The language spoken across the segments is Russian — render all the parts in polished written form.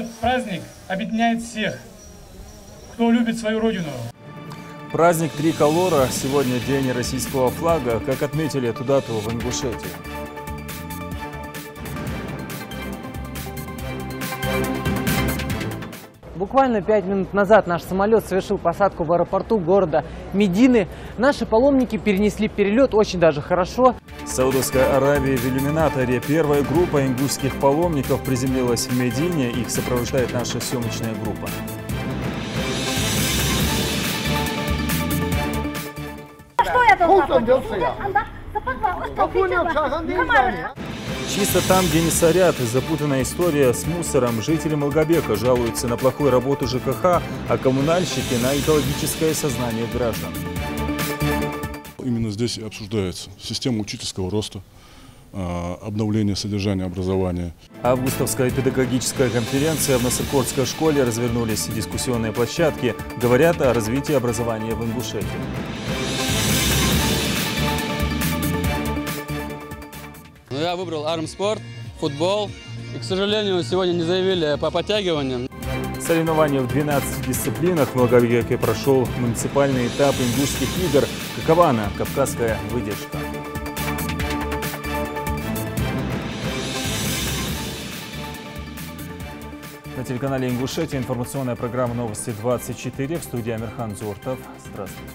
Этот праздник объединяет всех, кто любит свою родину. Праздник триколора. Сегодня день российского флага. Как отметили эту дату в Ингушетии? Буквально 5 минут назад наш самолет совершил посадку в аэропорту города Медины. Наши паломники перенесли перелет очень даже хорошо. В Саудовской Аравии в иллюминаторе первая группа ингушских паломников приземлилась в Медине. Их сопровождает наша съемочная группа. Что я должна Чисто там, где не сорят, запутанная история с мусором. Жители Малгобека жалуются на плохую работу ЖКХ, а коммунальщики на экологическое сознание граждан. Именно здесь и обсуждается система учительского роста, обновление содержания образования. Августовская педагогическая конференция в Насыркордской школе, развернулись дискуссионные площадки. Говорят о развитии образования в Ингушетии. Я выбрал армспорт, футбол. И, к сожалению, сегодня не заявили по подтягиваниям. Соревнования в 12 дисциплинах в Малгобеке прошел муниципальный этап ингушских игр. Какова она, кавказская выдержка? На телеканале Ингушетия информационная программа «Новости 24». В студии Амирхан Зортов. Здравствуйте.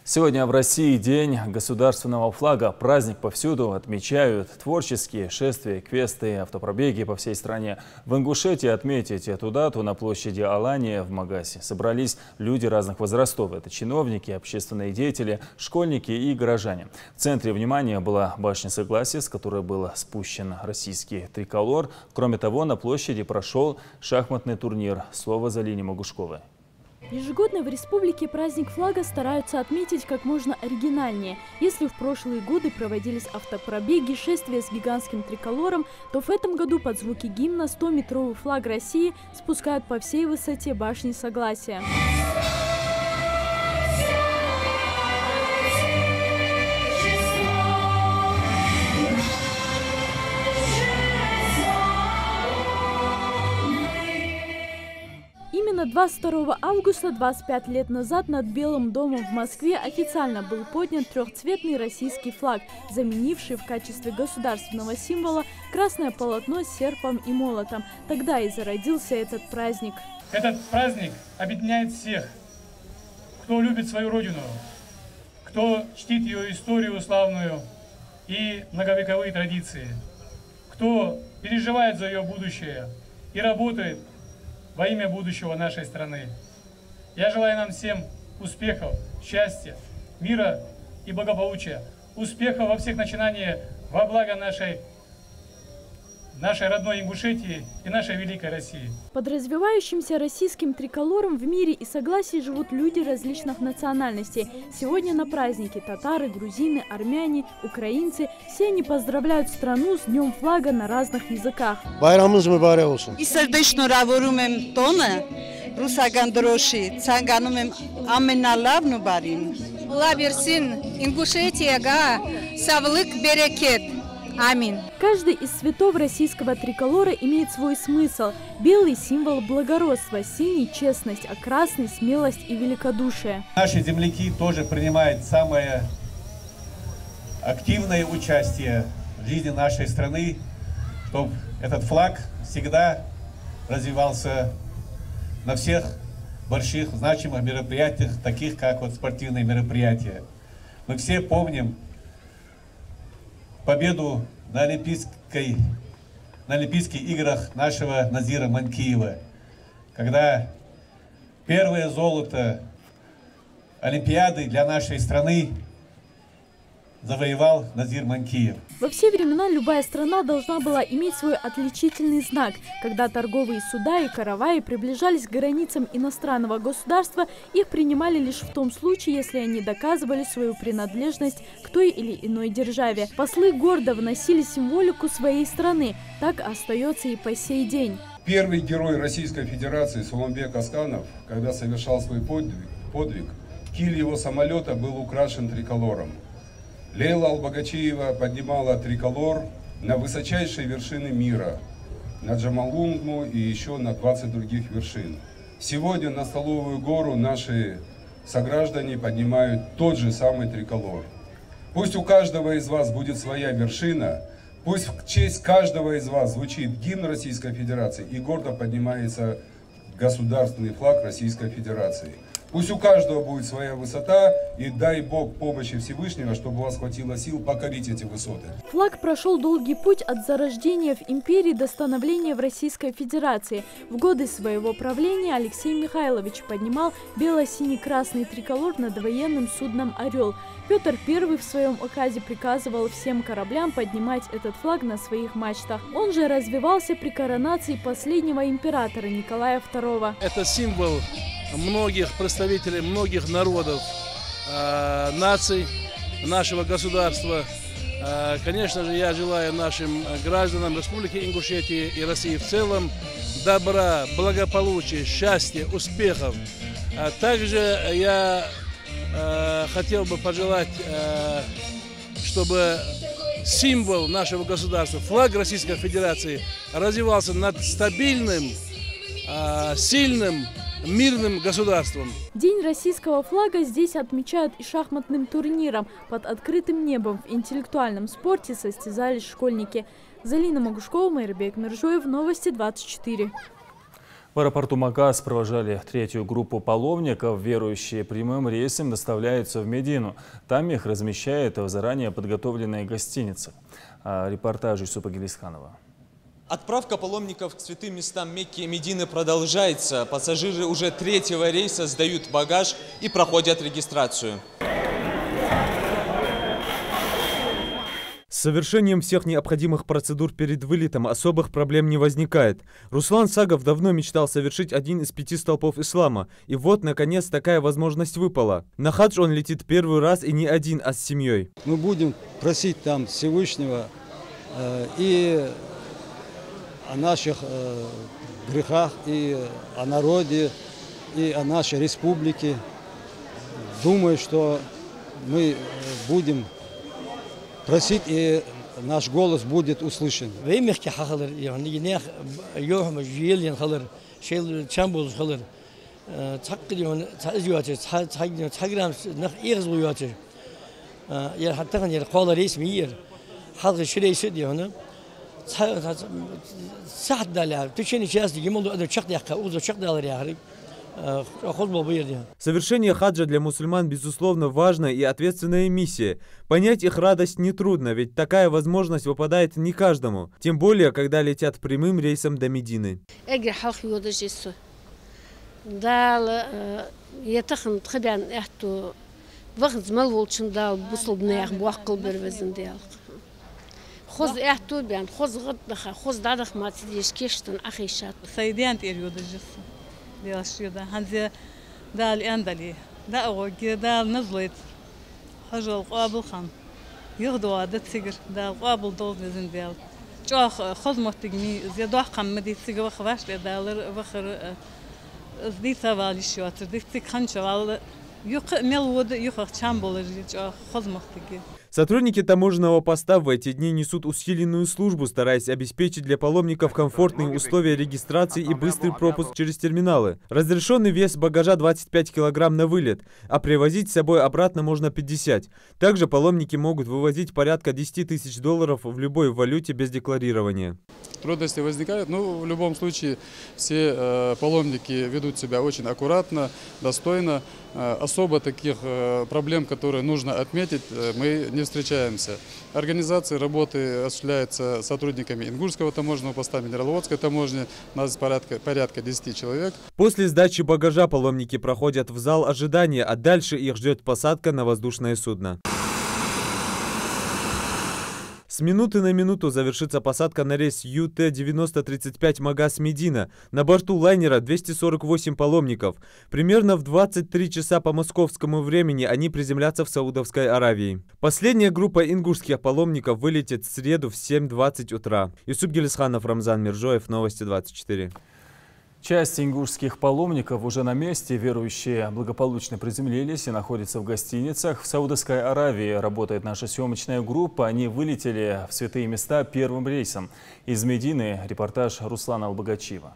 Сегодня в России день государственного флага. Праздник повсюду отмечают творческие шествия, квесты, автопробеги по всей стране. В Ингушетии отметить эту дату на площади Алания в Магасе собрались люди разных возрастов. Это чиновники, общественные деятели, школьники и горожане. В центре внимания была башня Согласия, с которой был спущен российский триколор. Кроме того, на площади прошел шахматный турнир. Слово Залине Могушковой. Ежегодно в республике праздник флага стараются отметить как можно оригинальнее. Если в прошлые годы проводились автопробеги, шествия с гигантским триколором, то в этом году под звуки гимна 100-метровый флаг России спускают по всей высоте башни Согласия. Именно 22 августа 25 лет назад над Белым домом в Москве официально был поднят трехцветный российский флаг, заменивший в качестве государственного символа красное полотно с серпом и молотом. Тогда и зародился этот праздник. Этот праздник объединяет всех, кто любит свою родину, кто чтит ее историю славную и многовековые традиции, кто переживает за ее будущее и работает во имя будущего нашей страны. Я желаю нам всем успехов, счастья, мира и благополучия, успехов во всех начинаниях во благо нашей родной Ингушетии и нашей великой России. Под развивающимся российским триколором в мире и согласии живут люди различных национальностей. Сегодня на празднике татары, грузины, армяне, украинцы – все они поздравляют страну с Днем флага на разных языках. И сердечно раворумем тона, русаган дроши, цаганумем аменалавну барин. Лаберсин, Ингушетияга, савлык берекет. Аминь. Каждый из цветов российского триколора имеет свой смысл. Белый – символ благородства, синий – честность, а красный – смелость и великодушие. Наши земляки тоже принимают самое активное участие в жизни нашей страны, чтобы этот флаг всегда развивался на всех больших значимых мероприятиях, таких как вот спортивные мероприятия. Мы все помним победу на Олимпийских играх нашего Назира Манкиева, когда первое золото Олимпиады для нашей страны завоевал Назир Манкиев. Во все времена любая страна должна была иметь свой отличительный знак. Когда торговые суда и караваи приближались к границам иностранного государства, их принимали лишь в том случае, если они доказывали свою принадлежность к той или иной державе. Послы гордо вносили символику своей страны. Так остается и по сей день. Первый герой Российской Федерации Сулумбек Асканов, когда совершал свой подвиг, киль его самолета был украшен триколором. Лейла Албагачиева поднимала триколор на высочайшие вершины мира, на Джамалунгму и еще на 20 других вершин. Сегодня на Столовую гору наши сограждане поднимают тот же самый триколор. Пусть у каждого из вас будет своя вершина, пусть в честь каждого из вас звучит гимн Российской Федерации и гордо поднимается государственный флаг Российской Федерации. Пусть у каждого будет своя высота, и дай Бог помощи Всевышнего, чтобы у вас хватило сил покорить эти высоты. Флаг прошел долгий путь от зарождения в империи до становления в Российской Федерации. В годы своего правления Алексей Михайлович поднимал бело-синий-красный триколор над военным судном «Орел». Петр I в своем указе приказывал всем кораблям поднимать этот флаг на своих мачтах. Он же развивался при коронации последнего императора Николая II. Это символ многих представителей, многих народов, наций нашего государства. Конечно же, я желаю нашим гражданам Республики Ингушетия и России в целом добра, благополучия, счастья, успехов. Также я хотел бы пожелать, чтобы символ нашего государства, флаг Российской Федерации, развивался над стабильным, сильным, мирным государством. День российского флага здесь отмечают и шахматным турниром. Под открытым небом в интеллектуальном спорте состязались школьники. Залина Могушкова, Майрбек Миржоев, Новости 24. В аэропорту Магаз провожали третью группу паломников. Верующие прямым рейсом доставляются в Медину. Там их размещают в заранее подготовленной гостинице. Репортаж Юсупа Гилисханова. Отправка паломников к святым местам Мекки и Медины продолжается. Пассажиры уже третьего рейса сдают багаж и проходят регистрацию. С совершением всех необходимых процедур перед вылетом особых проблем не возникает. Руслан Сагов давно мечтал совершить один из 5 столпов ислама. И вот, наконец, такая возможность выпала. На хадж он летит первый раз и не один, а с семьей. Мы будем просить там Всевышнего и о наших грехах, и о народе, и о нашей республике. Думаю, что мы будем просить, и наш голос будет услышан. Совершение хаджа для мусульман, безусловно, важная и ответственная миссия. Понять их радость нетрудно, ведь такая возможность выпадает не каждому. Тем более, когда летят прямым рейсом до Медины. خوز احتو بیان خوز غد نخا خوز دادخ ماتیش کشتن اخیشات سیدیان تیریود جس دیاشیدا هنزی دال اندلی دا اوگی دال نزلید حجل قابل خان یغدو عادت سیگر دال قابل دول نزن دیال جاخ خوز متگمی زیاد قمدی سیگر وخواش دالر وخر زدی سوالی شواتر دیتی خانچوال юк мелводы юхах чамболы жить хозмахтыги. Сотрудники таможенного поста в эти дни несут усиленную службу, стараясь обеспечить для паломников комфортные условия регистрации и быстрый пропуск через терминалы. Разрешенный вес багажа 25 килограмм на вылет, а привозить с собой обратно можно 50. Также паломники могут вывозить порядка $10 000 в любой валюте без декларирования. Трудности возникают, но в любом случае все паломники ведут себя очень аккуратно, достойно. Особо таких проблем, которые нужно отметить, мы не встречаемся. Организация работы осуществляется сотрудниками Ингушского таможенного поста, Минераловодской таможни. У нас порядка 10 человек. После сдачи багажа паломники проходят в зал ожидания, а дальше их ждет посадка на воздушное судно. С минуты на минуту завершится посадка на рейс ЮТ-9035 Магаз-Медина. На борту лайнера 248 паломников. Примерно в 23 часа по московскому времени они приземлятся в Саудовской Аравии. Последняя группа ингушских паломников вылетит в среду в 7:20 утра. Юсуп Гилисханов, Рамзан Миржоев, Новости 24. Часть ингушских паломников уже на месте. Верующие благополучно приземлились и находятся в гостиницах. В Саудовской Аравии работает наша съемочная группа. Они вылетели в святые места первым рейсом. Из Медины репортаж Руслана Албогачиева.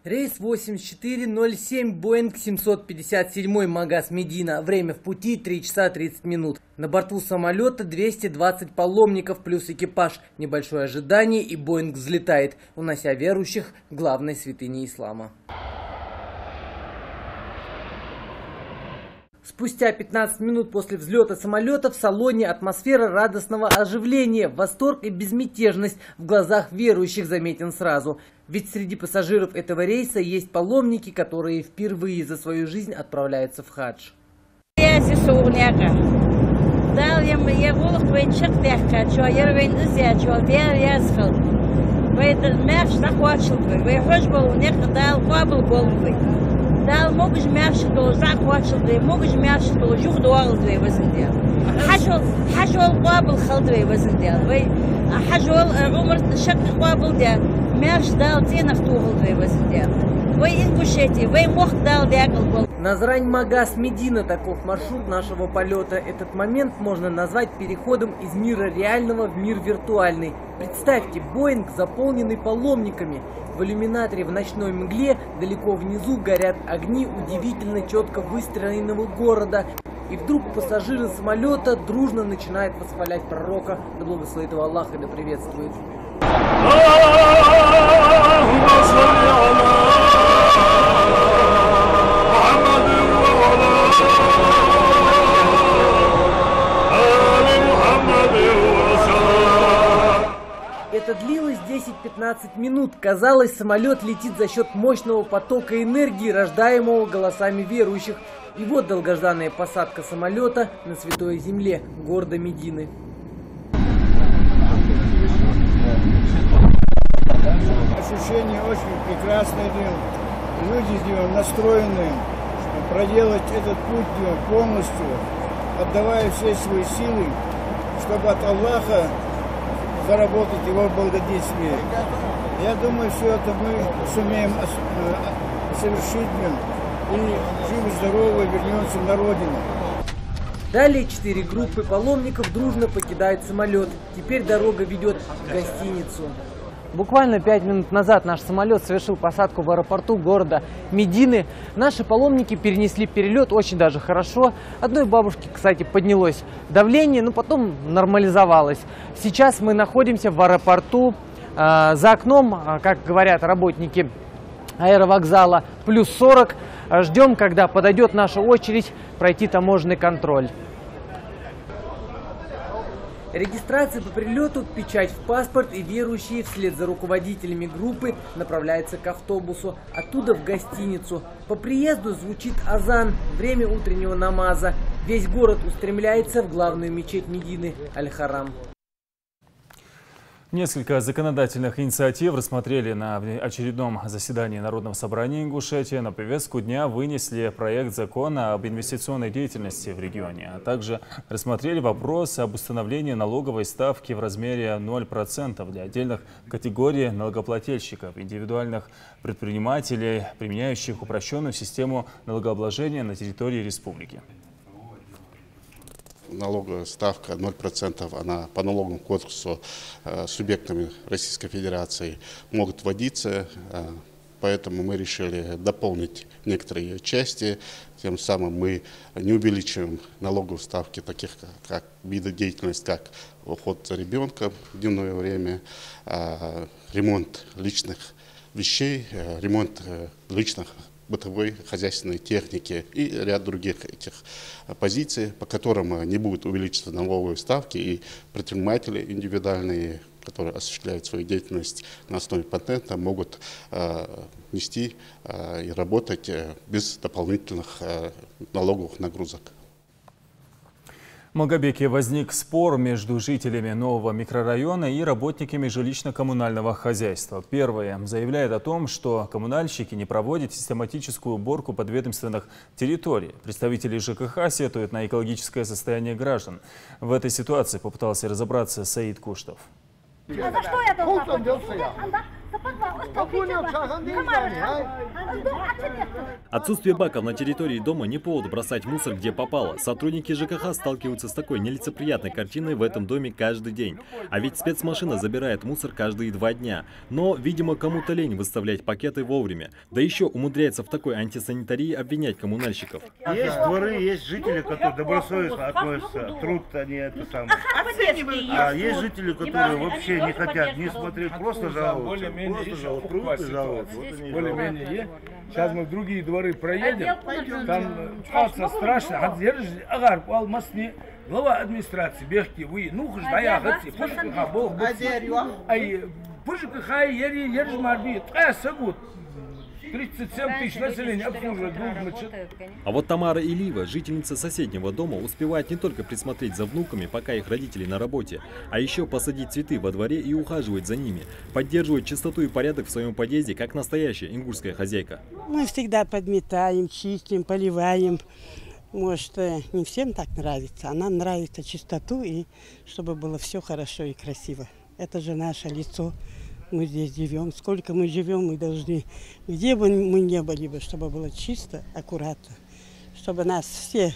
Рейс 8407, Боинг 757 Магаз Медина. Время в пути 3 часа 30 минут. На борту самолета 220 паломников плюс экипаж. Небольшое ожидание и Боинг взлетает, унося верующих к главной святыне ислама. Спустя 15 минут после взлета самолета в салоне атмосфера радостного оживления, восторг и безмятежность в глазах верующих заметен сразу. Ведь среди пассажиров этого рейса есть паломники, которые впервые за свою жизнь отправляются в хадж. دال موجش ماشي دول زاك واتش دي موجش ماشي دول جوخ دوال دي وزن ديال حجول قابل خل دي وزن ديال وي حجول عمر شق قابل ديال ماشي دال تين اختوغل دي وزن ديال وي انكوشيتي وي موخ دال ديال. Назрань Магаз Медина, таков маршрут нашего полета. Этот момент можно назвать переходом из мира реального в мир виртуальный. Представьте, Боинг, заполненный паломниками. В иллюминаторе в ночной мгле далеко внизу горят огни удивительно четко выстроенного города. И вдруг пассажиры самолета дружно начинают восхвалять пророка. Да благословит его Аллах и да приветствует. Это длилось 10-15 минут. Казалось, самолет летит за счет мощного потока энергии, рождаемого голосами верующих. И вот долгожданная посадка самолета на Святой Земле города Медины. Ощущение очень прекрасное. Люди настроены проделать этот путь полностью, отдавая все свои силы, чтобы от Аллаха заработать его благодетельствие. Я думаю, все это мы сумеем совершить и живы-здоровы вернемся на родину. Далее 4 группы паломников дружно покидают самолет. Теперь дорога ведет в гостиницу. Буквально 5 минут назад наш самолет совершил посадку в аэропорту города Медины. Наши паломники перенесли перелет очень даже хорошо. Одной бабушке, кстати, поднялось давление, но потом нормализовалось. Сейчас мы находимся в аэропорту. За окном, как говорят работники аэровокзала, плюс 40. Ждем, когда подойдет наша очередь пройти таможенный контроль. Регистрация по прилету, печать в паспорт, и верующие вслед за руководителями группы направляются к автобусу, оттуда в гостиницу. По приезду звучит азан, время утреннего намаза. Весь город устремляется в главную мечеть Медины Аль-Харам. Несколько законодательных инициатив рассмотрели на очередном заседании Народного собрания Ингушетии. На повестку дня вынесли проект закона об инвестиционной деятельности в регионе, а также рассмотрели вопрос об установлении налоговой ставки в размере 0% для отдельных категорий налогоплательщиков, индивидуальных предпринимателей, применяющих упрощенную систему налогообложения на территории республики. Налоговая ставка 0%, она по налоговому кодексу субъектами Российской Федерации могут вводиться, поэтому мы решили дополнить некоторые части, тем самым мы не увеличиваем налоговые ставки таких как виды деятельности, как уход за ребенком в дневное время, ремонт личных вещей, ремонт личных бытовой, хозяйственной техники и ряд других этих позиций, по которым не будут увеличиться налоговые ставки, и предприниматели индивидуальные, которые осуществляют свою деятельность на основе патента, могут нести и работать без дополнительных налоговых нагрузок. В Малгобеке возник спор между жителями нового микрорайона и работниками жилищно-коммунального хозяйства. Первые заявляют о том, что коммунальщики не проводят систематическую уборку подведомственных территорий. Представители ЖКХ сетуют на экологическое состояние граждан. В этой ситуации попытался разобраться Саид Куштов. А за что я должна платить? Отсутствие баков на территории дома не повод бросать мусор где попало. Сотрудники ЖКХ сталкиваются с такой нелицеприятной картиной в этом доме каждый день. А ведь спецмашина забирает мусор каждые 2 дня. Но, видимо, кому-то лень выставлять пакеты вовремя. Да еще умудряется в такой антисанитарии обвинять коммунальщиков. Есть дворы, есть жители, которые добросовестно относятся, труд они это самое. А есть жители, которые вообще не хотят не смотреть, просто жалуются. Более-менее. Сейчас мы в другие дворы проедем, там ситуация страшная. Глава администрации, бегти, вы, ну, хождая, гати, пушка, бог, ай, пушка, ери, марби, сагут. 37 тысяч населения обслуживает. А вот Тамара Илиева, жительница соседнего дома, успевает не только присмотреть за внуками, пока их родители на работе, а еще посадить цветы во дворе и ухаживать за ними, поддерживать чистоту и порядок в своем подъезде, как настоящая ингушская хозяйка. Мы всегда подметаем, чистим, поливаем. Может, не всем так нравится, а нам нравится чистоту и чтобы было все хорошо и красиво. Это же наше лицо. Мы здесь живем. Сколько мы живем, мы должны, где бы мы ни были, чтобы было чисто, аккуратно, чтобы нас все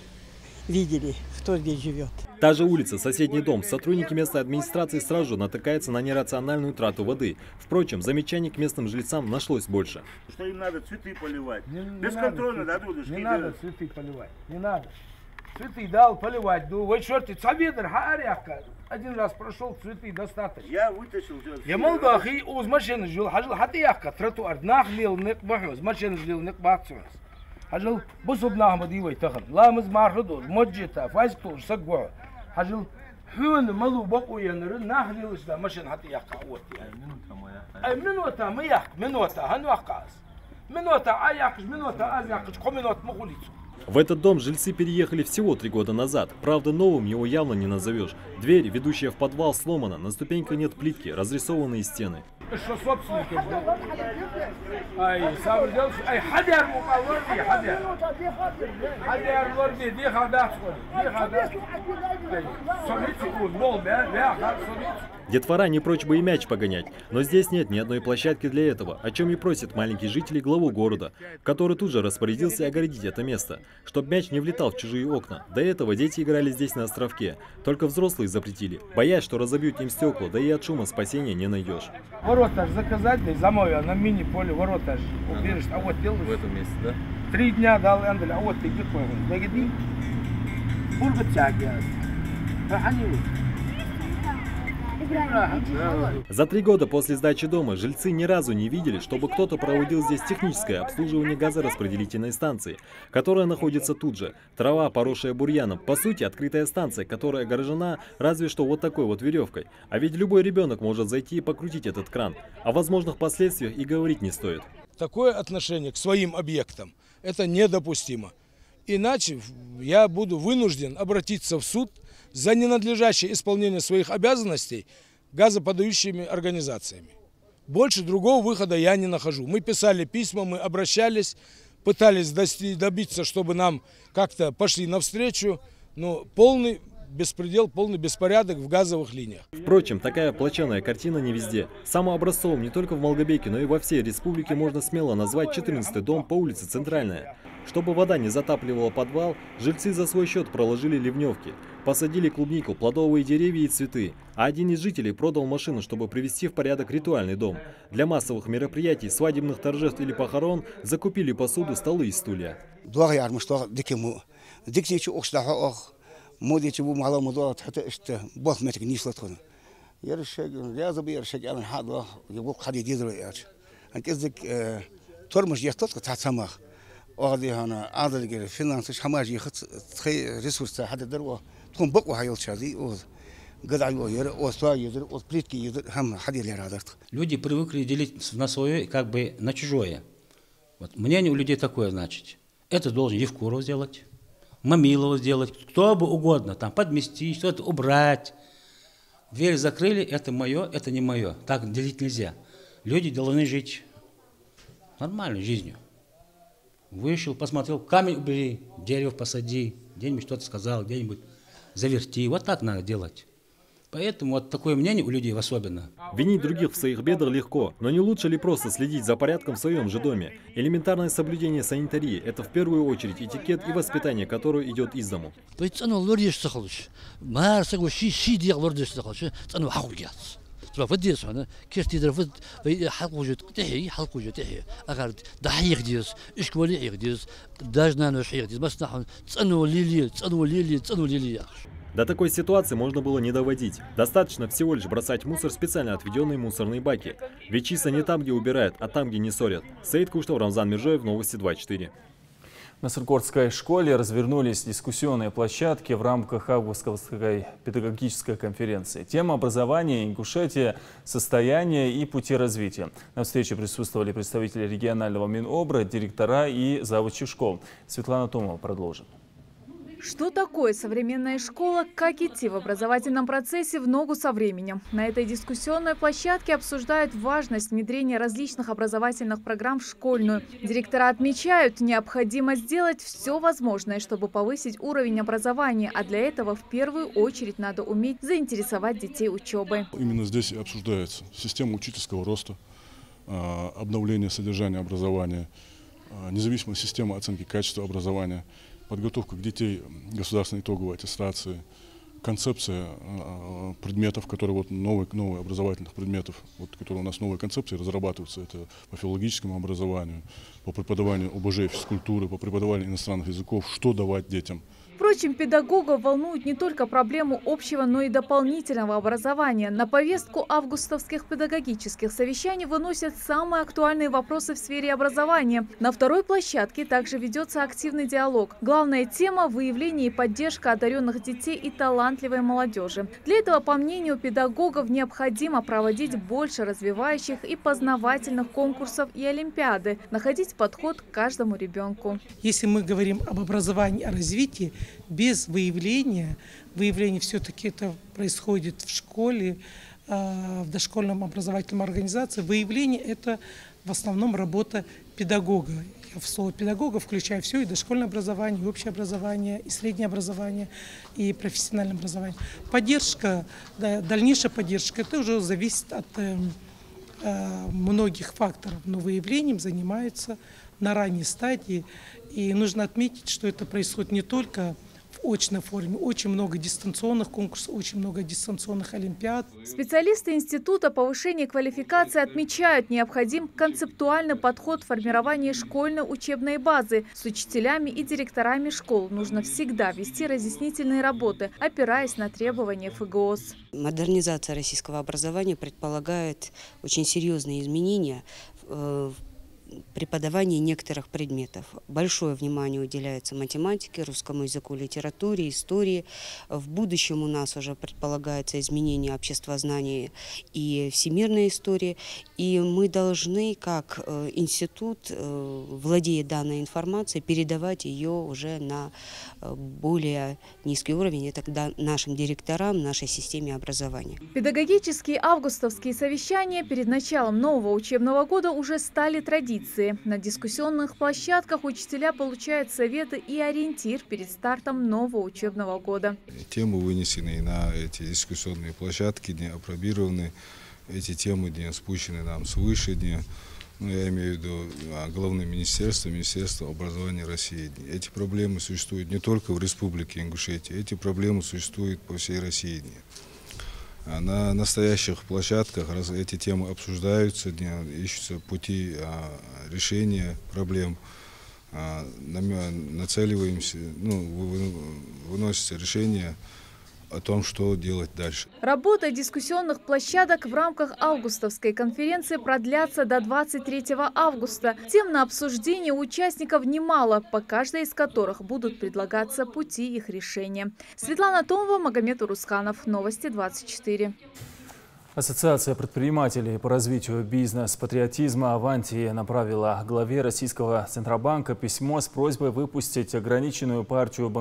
видели, кто здесь живет. Та же улица, соседний дом. Сотрудники местной администрации сразу же натыкаются на нерациональную трату воды. Впрочем, замечаний к местным жильцам нашлось больше. Что им надо цветы поливать? Бесконтрольно, да, дудушки? Не надо цветы поливать, не надо. Цветы дал поливать, вы черти, цаведр, хааряка. Один раз прошел, цветы достаточно. Я вытащил. Я молодой ахи, уз машины жил, хажил хатияка, тротуар, нахлил, некбахус, машины жил, некбахцус. Хажил, бусуб нахмадивай тахан, ламыз мархудур, моджита, файзктур, сагва. Хажил, хюн, малу, бакуяныр, нахлил, шда, машин хатияка, вот. Ай, минута, маяк, минута, ханвакас. Минута, аякш, минута, азякш, коминот, мухулицу. В этот дом жильцы переехали всего 3 года назад. Правда, новым его явно не назовешь. Дверь, ведущая в подвал, сломана, на ступеньках нет плитки, разрисованные стены. Что собственники? Ай, сам делал, ай, хадяр мукалорди, хадяр. Хадяр лорди, дихадат, дихадат. Детвора не прочь бы и мяч погонять, но здесь нет ни одной площадки для этого, о чем и просят маленькие жители главу города, который тут же распорядился огородить это место, чтобы мяч не влетал в чужие окна. До этого дети играли здесь на островке, только взрослые запретили, боясь, что разобьют им стекла, да и от шума спасения не найдешь. Ворота заказать, за мой, на мини-поле ворота убежишь, а вот делаешь. В этом месте, да? 3 дня дал Эндель, а вот ты где ходишь? Нагиди, бурга тяги, За 3 года после сдачи дома жильцы ни разу не видели, чтобы кто-то проводил здесь техническое обслуживание газораспределительной станции, которая находится тут же. Трава, поросшая бурьяном. По сути, открытая станция, которая огорожена разве что вот такой вот веревкой. А ведь любой ребенок может зайти и покрутить этот кран. О возможных последствиях и говорить не стоит. Такое отношение к своим объектам – это недопустимо. Иначе я буду вынужден обратиться в суд за ненадлежащее исполнение своих обязанностей газоподающими организациями. Больше другого выхода я не нахожу. Мы писали письма, мы обращались, пытались добиться, чтобы нам как-то пошли навстречу, но полный беспредел, полный беспорядок в газовых линиях. Впрочем, такая плачевная картина не везде. Самообразцовым не только в Малгобеке, но и во всей республике можно смело назвать 14-й дом по улице Центральная. Чтобы вода не затапливала подвал, жильцы за свой счет проложили ливневки, посадили клубнику, плодовые деревья и цветы, а один из жителей продал машину, чтобы привести в порядок ритуальный дом. Для массовых мероприятий, свадебных торжеств или похорон закупили посуду, столы и стулья. أنا عادل فينانس حماجي خد ريسورس حد دروا تكون بقوا هاي الشيء قد عيو ير أوسوا يدر أوسبريتكي يدر هم حد اللي رادرت. Люди привыкли делить на свое как бы на чужое. Вот мнение у людей такое, значит, это должен Евкуров сделать, Мамилова сделать, кто бы угодно, там подместить, что-то убрать. Дверь закрыли, это мое, это не мое. Так делить нельзя. Люди должны жить нормальной жизнью. Вышел, посмотрел, камень убери, дерево посади, где-нибудь что-то сказал, где-нибудь заверти. Вот так надо делать. Поэтому вот такое мнение у людей особенно. Винить других в своих бедах легко, но не лучше ли просто следить за порядком в своем же доме? Элементарное соблюдение санитарии – это в первую очередь этикет и воспитание, которое идет из дому. فديس هنا كيف تقدر فد حلق وجود حلق وجود تحية أقعد ضحية ديس إيش ولي ديس داجنا نشيخ ديس بس نحن تسألوا ليلي До такой ситуации можно было не доводить. Достаточно всего лишь бросать мусор в специально отведенные мусорные баки. Ведь чисто не там, где убирают, а там, где не ссорят. Саид Куштов, Рамзан Миржоев, Новости 24. На Сургутской школе развернулись дискуссионные площадки в рамках августовской педагогической конференции. Тема образования, Ингушетия, состояние и пути развития. На встрече присутствовали представители регионального Минобра, директора и завучи школ. Светлана Томова продолжит. Что такое современная школа, как идти в образовательном процессе в ногу со временем? На этой дискуссионной площадке обсуждают важность внедрения различных образовательных программ в школьную. Директора отмечают, необходимо сделать все возможное, чтобы повысить уровень образования, а для этого в первую очередь надо уметь заинтересовать детей учебой. Именно здесь и обсуждается система учительского роста, обновление содержания образования, независимая система оценки качества образования, подготовка к детей государственной итоговой аттестации, концепция предметов, которые вот новые образовательных предметов, вот, которые у нас новые концепции разрабатываются, это по филологическому образованию, по преподаванию ОБЖ и физкультуры, по преподаванию иностранных языков, что давать детям. Впрочем, педагогов волнует не только проблему общего, но и дополнительного образования. На повестку августовских педагогических совещаний выносят самые актуальные вопросы в сфере образования. На второй площадке также ведется активный диалог. Главная тема – выявление и поддержка одаренных детей и талантливой молодежи. Для этого, по мнению педагогов, необходимо проводить больше развивающих и познавательных конкурсов и олимпиады, находить подход к каждому ребенку. Если мы говорим об образовании, о развитии, без выявления все-таки это происходит в школе, в дошкольном образовательном организации. Выявление – это в основном работа педагога. Я в слово педагога включаю все, и дошкольное образование, и общее образование, и среднее образование, и профессиональное образование. Поддержка, дальнейшая поддержка – это уже зависит от многих факторов, но выявлением занимаются на ранней стадии. И нужно отметить, что это происходит не только в очной форме. Очень много дистанционных конкурсов, очень много дистанционных олимпиад. Специалисты Института повышения квалификации отмечают, необходим концептуальный подход в формировании школьной учебной базы. С учителями и директорами школ нужно всегда вести разъяснительные работы, опираясь на требования ФГОС. Модернизация российского образования предполагает очень серьезные изменения в преподавании некоторых предметов. Большое внимание уделяется математике, русскому языку, литературе, истории. В будущем у нас уже предполагается изменение обществознания и всемирной истории. И мы должны, как институт, владея данной информацией, передавать ее уже на более низкий уровень. Это нашим директорам, нашей системе образования. Педагогические августовские совещания перед началом нового учебного года уже стали традицией. На дискуссионных площадках учителя получают советы и ориентир перед стартом нового учебного года. Темы, вынесенные на эти дискуссионные площадки, не опробированы. Эти темы не спущены нам свыше. Я имею в виду Главное министерство, Министерство образования России. Эти проблемы существуют не только в Республике Ингушетия, эти проблемы существуют по всей России. На настоящих площадках эти темы обсуждаются, ищутся пути решения проблем, нацеливаемся, выносится решение о том, что делать дальше. Работа дискуссионных площадок в рамках августовской конференции продлятся до 23 августа. Тем на обсуждение у участников немало, по каждой из которых будут предлагаться пути их решения. Светлана Томова, Магомед Урусханов. Новости 24. Ассоциация предпринимателей по развитию бизнес-патриотизма «Аванти» направила главе Российского Центробанка письмо с просьбой выпустить ограниченную партию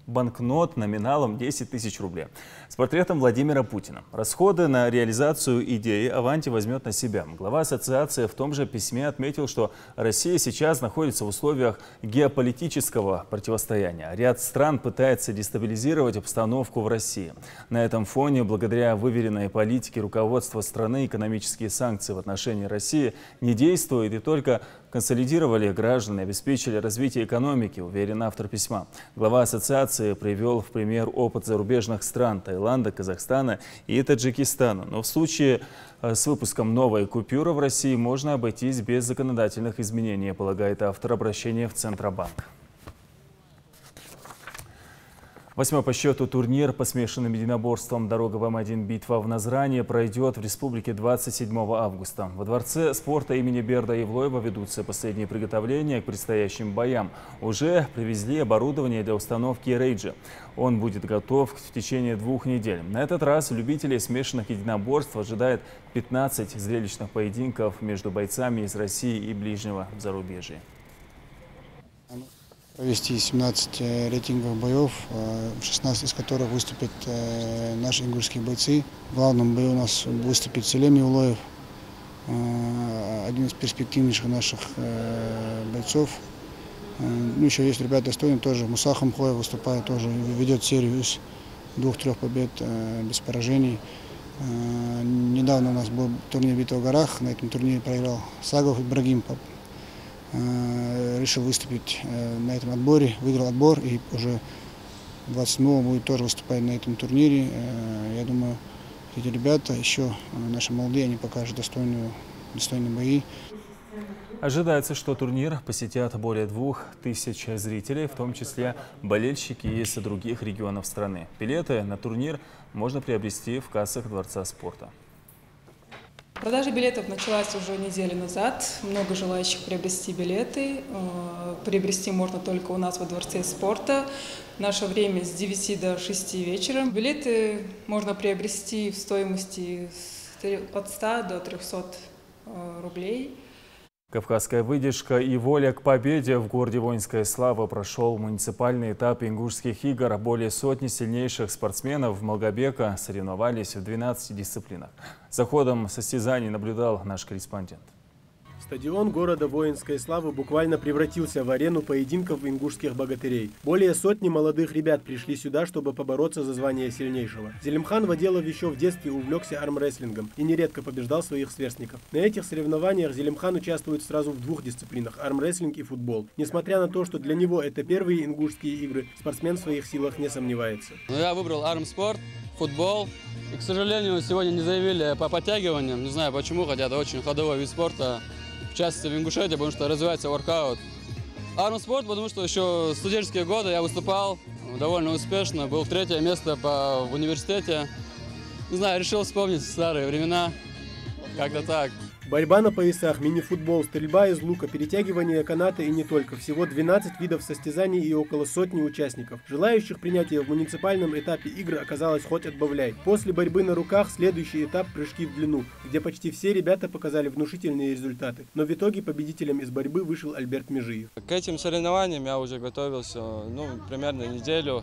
банкнот номиналом 10 тысяч рублей с портретом Владимира Путина. Расходы на реализацию идеи «Аванти» возьмет на себя. Глава ассоциации в том же письме отметил, что Россия сейчас находится в условиях геополитического противостояния. Ряд стран пытается дестабилизировать обстановку в России. На этом фоне, благодаря выверенной политике руководства страны, экономические санкции в отношении России не действуют и только консолидировали граждан и обеспечили развитие экономики, уверен автор письма. Глава ассоциации привел в пример опыт зарубежных стран – Таиланда, Казахстана и Таджикистана. Но в случае с выпуском новой купюры в России можно обойтись без законодательных изменений, полагает автор обращения в Центробанк. 8-й по счету турнир по смешанным единоборствам «Дорога в М1. Битва в Назране» пройдет в республике 27 августа. Во Дворце спорта имени Берда Евлоева ведутся последние приготовления к предстоящим боям. Уже привезли оборудование для установки рейджа. Он будет готов в течение 2 недель. На этот раз любителей смешанных единоборств ожидает 15 зрелищных поединков между бойцами из России и ближнего зарубежья. Провести 17 рейтинговых боев, 16 из которых выступят наши ингушские бойцы. В главном бою у нас выступит Селем Евлоев, один из перспективнейших наших бойцов. Ну, еще есть ребята достойные тоже. Муса Хамхоев выступает тоже, ведет серию из 2-3 побед без поражений. Недавно у нас был турнир «Битва в горах». На этом турнире проиграл Сагов Ибрагим. Решил выступить на этом отборе, выиграл отбор и уже 27-го будет тоже выступать на этом турнире. Я думаю, эти ребята еще наши молодые, они покажут достойные бои. Ожидается, что турнир посетят более 2000 зрителей, в том числе болельщики из других регионов страны. Билеты на турнир можно приобрести в кассах Дворца спорта. Продажа билетов началась уже неделю назад. Много желающих приобрести билеты. Приобрести можно только у нас во Дворце спорта. Наше время с 9 до 6 вечера. Билеты можно приобрести в стоимости от 100 до 300 рублей. Кавказская выдержка и воля к победе. В городе Воинская Слава прошел муниципальный этап ингушских игр. Более сотни сильнейших спортсменов Малгобека соревновались в 12 дисциплинах. За ходом состязаний наблюдал наш корреспондент. Стадион города Воинской Славы буквально превратился в арену поединков ингушских богатырей. Более сотни молодых ребят пришли сюда, чтобы побороться за звание сильнейшего. Зелимхан Ваделов еще в детстве увлекся армрестлингом и нередко побеждал своих сверстников. На этих соревнованиях Зелимхан участвует сразу в 2 дисциплинах – армрестлинг и футбол. Несмотря на то, что для него это первые ингушские игры, спортсмен в своих силах не сомневается. Я выбрал армспорт, футбол. И, к сожалению, сегодня не заявили по подтягиваниям. Не знаю почему, хотя это очень ходовой вид спорта. В частности в Ингушетии, потому что развивается воркаут. Армспорт, потому что еще в студенческие годы я выступал довольно успешно, был 3-е место в университете. Не знаю, решил вспомнить старые времена, как-то так. Борьба на поясах, мини-футбол, стрельба из лука, перетягивание каната и не только. Всего 12 видов состязаний и около сотни участников. Желающих принятия в муниципальном этапе игр оказалось хоть отбавляй. После борьбы на руках следующий этап – прыжки в длину, где почти все ребята показали внушительные результаты. Но в итоге победителем из борьбы вышел Альберт Межиев. К этим соревнованиям я уже готовился примерно неделю.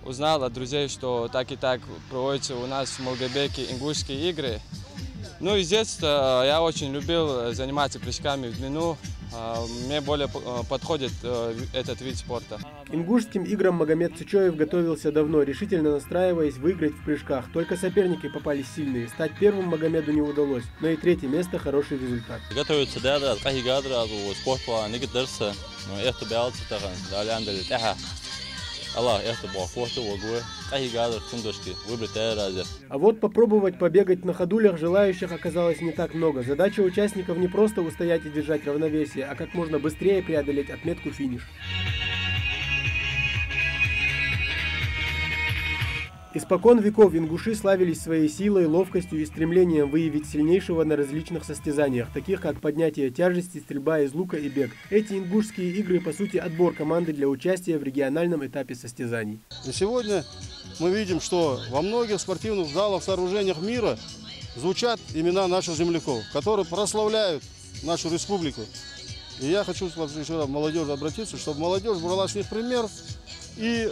Узнал от друзей, что так и так проводятся у нас в Малгобеке ингушские игры. Ну и с детства я очень любил заниматься прыжками в длину. Мне более подходит этот вид спорта. К ингушским играм Магомед Цычоев готовился давно, решительно настраиваясь выиграть в прыжках. Только соперники попались сильные. Стать первым Магомеду не удалось, но и 3-е место – хороший результат. Готовится А вот попробовать побегать на ходулях желающих оказалось не так много. Задача участников не просто устоять и держать равновесие, а как можно быстрее преодолеть отметку финиш. Испокон веков ингуши славились своей силой, ловкостью и стремлением выявить сильнейшего на различных состязаниях, таких как поднятие тяжести, стрельба из лука и бег. Эти ингушские игры, по сути, отбор команды для участия в региональном этапе состязаний. И сегодня мы видим, что во многих спортивных залах, сооружениях мира звучат имена наших земляков, которые прославляют нашу республику. И я хочу еще раз молодежи обратиться, чтобы молодежь брала с них пример и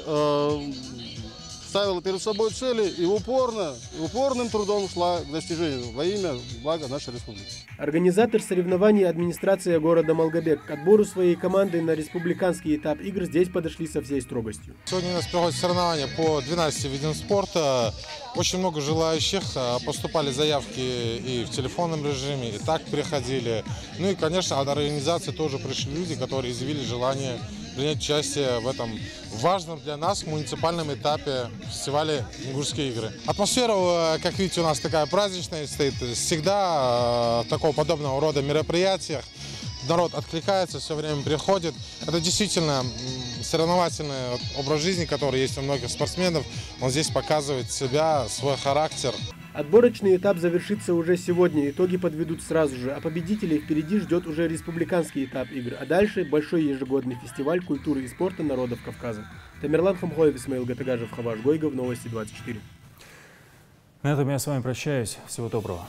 ставила перед собой цели и упорным трудом шла к достижению во имя блага нашей республики. Организатор соревнований администрация города Малгобек. К отбору своей команды на республиканский этап игр здесь подошли со всей строгостью. Сегодня у нас проходят соревнования по 12 видам спорта. Очень много желающих. Поступали заявки и в телефонном режиме, и так приходили. Ну и, конечно, от организации тоже пришли люди, которые изъявили желание принять участие в этом важном для нас муниципальном этапе фестиваля «Ингушские игры». Атмосфера, как видите, у нас такая праздничная стоит. Всегда такого подобного рода мероприятиях народ откликается, все время приходит. Это действительно соревновательный образ жизни, который есть у многих спортсменов. Он здесь показывает себя, свой характер. Отборочный этап завершится уже сегодня, итоги подведут сразу же, а победителей впереди ждет уже республиканский этап игр, а дальше большой ежегодный фестиваль культуры и спорта народов Кавказа. Тамерлан Хамхоев, Исмаил Гатагажев, Хаваш Гойгов, Новости 24. На этом я с вами прощаюсь. Всего доброго.